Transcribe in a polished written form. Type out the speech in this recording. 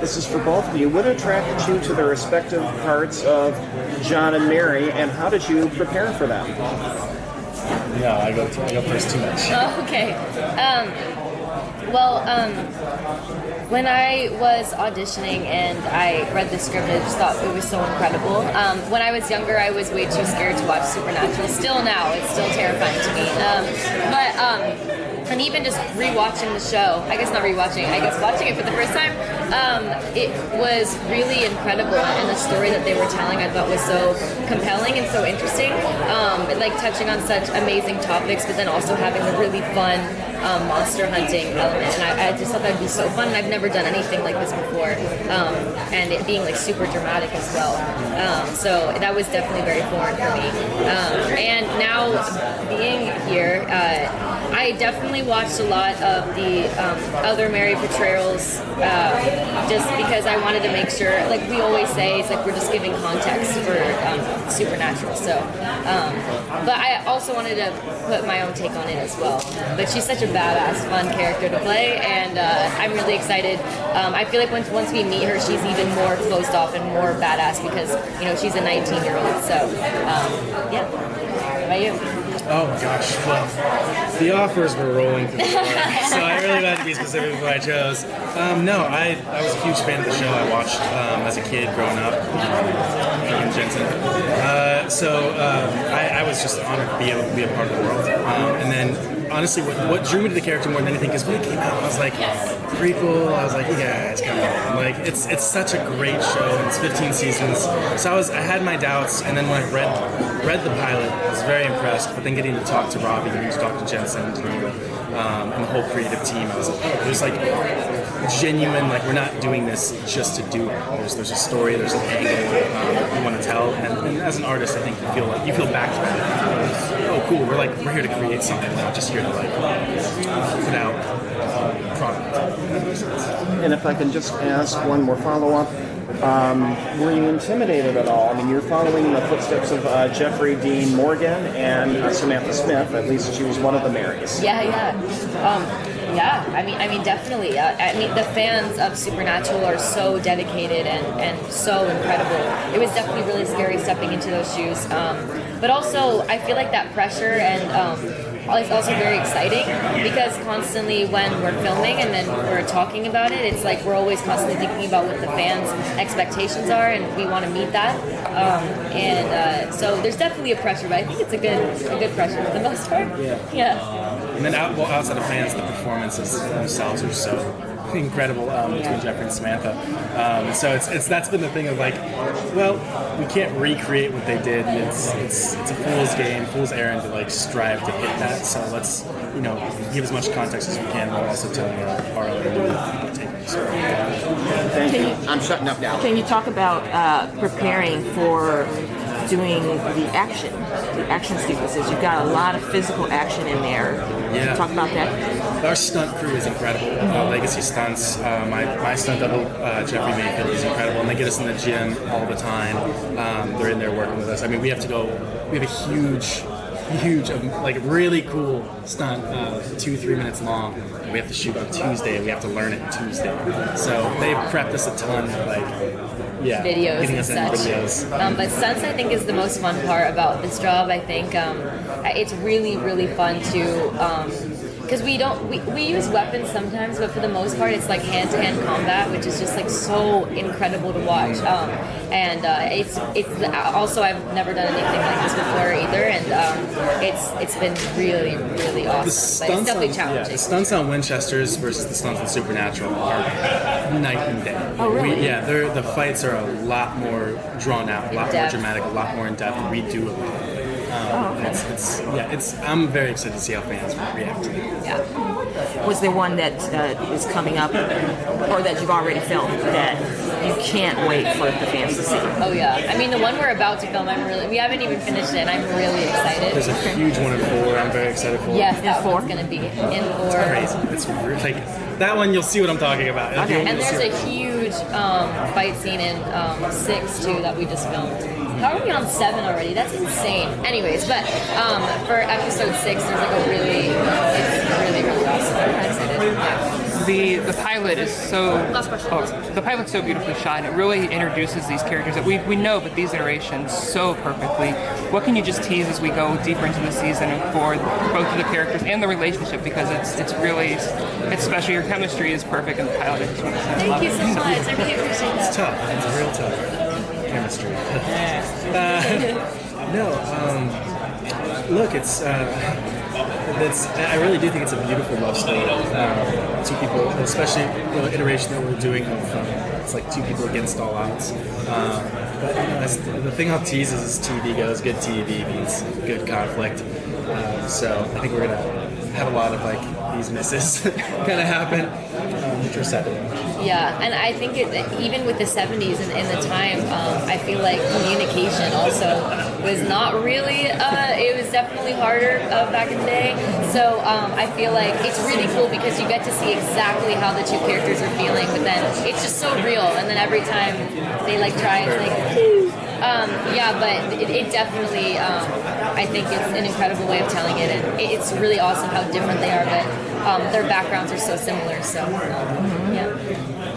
this is for both of you. What attracted you to the respective parts of John and Mary, and how did you prepare for them? No, I go first too much. Oh, okay. When I was auditioning and I read the script, I just thought it was so incredible. When I was younger, I was way too scared to watch Supernatural. Still now, it's still terrifying to me. And even just rewatching the show, I guess not rewatching, I guess watching it for the first time, it was really incredible, and the story that they were telling I thought was so compelling and so interesting, like touching on such amazing topics, but then also having a really fun monster hunting element, and I just thought that would be so fun, and I've never done anything like this before, and it being like super dramatic as well, so that was definitely very foreign for me, and now being here, I definitely watched a lot of the other Mary portrayals just because I wanted to make sure, like we always say, it's like we're just giving context for Supernatural. So, but I also wanted to put my own take on it as well. But she's such a badass, fun character to play, and I'm really excited. I feel like once we meet her, she's even more closed off and more badass because she's a 19-year-old. So, yeah. What about you? Oh gosh, well, the offers were rolling through the door, so I really had to be specific with what I chose. No, I was a huge fan of the show. I watched as a kid growing up, in Jensen. I was just honored to be able to be a part of the world. And then, honestly, what drew me to the character more than anything is when it came out, I was like, prequel, I was like, you guys, come on. Like, it's such a great show, and it's 15 seasons. So I had my doubts, and then when I read the pilot, I was very impressed, but then getting to talk to Robbie, getting to talk to Jensen, and the whole creative team, I was like, oh, there's like genuine, like we're not doing this just to do it. There's a story, there's an angle you want to tell, and as an artist, I think you feel backed by it. Oh, cool, we're here to create something, not just here to like put out product. That makes sense. And if I can just ask one more follow-up. Were you intimidated at all? I mean, you're following in the footsteps of Jeffrey Dean Morgan and Samantha Smith. At least she was one of the Marys. Yeah. I mean, definitely. I mean, the fans of Supernatural are so dedicated and so incredible. It was definitely really scary stepping into those shoes. But also, I feel like that pressure and it's also very exciting because constantly when we're filming and then we're talking about it, it's like we're always constantly thinking about what the fans' expectations are, and we want to meet that. So there's definitely a pressure, but I think it's a good pressure for the most part. Yeah. And then outside of fans, the performances themselves are so incredible between Jeffrey and Samantha. So that's been the thing of like, well, we can't recreate what they did. It's a fool's game, fool's errand to like strive to hit that. So let's give as much context as we can while also telling our other takers. Thank you. I'm shutting up now. Can you talk about preparing for doing the action sequences? You've got a lot of physical action in there. Yeah. Can you talk about that? Our stunt crew is incredible. Legacy Stunts, my stunt double, Jeffrey Mayfield, is incredible, and they get us in the gym all the time. They're in there working with us. I mean, we have a huge, like really cool stunt, 2-3 minutes long. We have to shoot on Tuesday, and we have to learn it Tuesday. So they prepped us a ton, videos getting and us such. Videos. But stunts, I think, is the most fun part about this job. I think it's really, really fun to. Because we use weapons sometimes, but for the most part, it's like hand-to-hand combat, which is just like so incredible to watch. It's also, I've never done anything like this before either, and it's been really, really awesome. But it's definitely challenging. The stunts on Winchesters versus the stunts on Supernatural are night and day. Oh, really? The fights are a lot more drawn out, a lot more dramatic, a lot more in depth. We do it. I'm very excited to see how fans react to it. Yeah. Was there one that is coming up, or that you've already filmed, that you can't wait for the fans to see? Oh yeah. I mean, the one we're about to film, we haven't even finished it, and I'm really excited. There's a huge one in 4. I'm very excited for. Yes, that one's going to be in 4. It's crazy. It's like that one. You'll see what I'm talking about. Okay. And there's a huge fight scene in 6 too that we just filmed. How are we on 7 already? That's insane. Anyways, but for episode 6, there's like it's really, really awesome. I'm excited. Yeah. The pilot is so Last question. the pilot's so beautifully shot, and it really introduces these characters that we know, but these iterations so perfectly. What can you just tease as we go deeper into the season for both of the characters and the relationship, because it's really, it's special. Your chemistry is perfect in the pilot. I just want to say. Thank you so much. I really appreciate that. It's tough. It's real tough. Chemistry. Look, it's. I really do think it's a beautiful love story. Two people, especially the iteration that we're doing of it's like two people against all odds. But the thing I'll tease is as TV goes, good TV means good conflict. So I think we're gonna have a lot of like these misses kind of happen, which we're sad to watch. Yeah, and I think even with the 70s and the time, I feel like communication also was not really, it was definitely harder back in the day. So I feel like it's really cool because you get to see exactly how the two characters are feeling, but then it's just so real. And then every time they like try and like, yeah, but it definitely, I think it's an incredible way of telling it, and it's really awesome how different they are, but their backgrounds are so similar. So, yeah.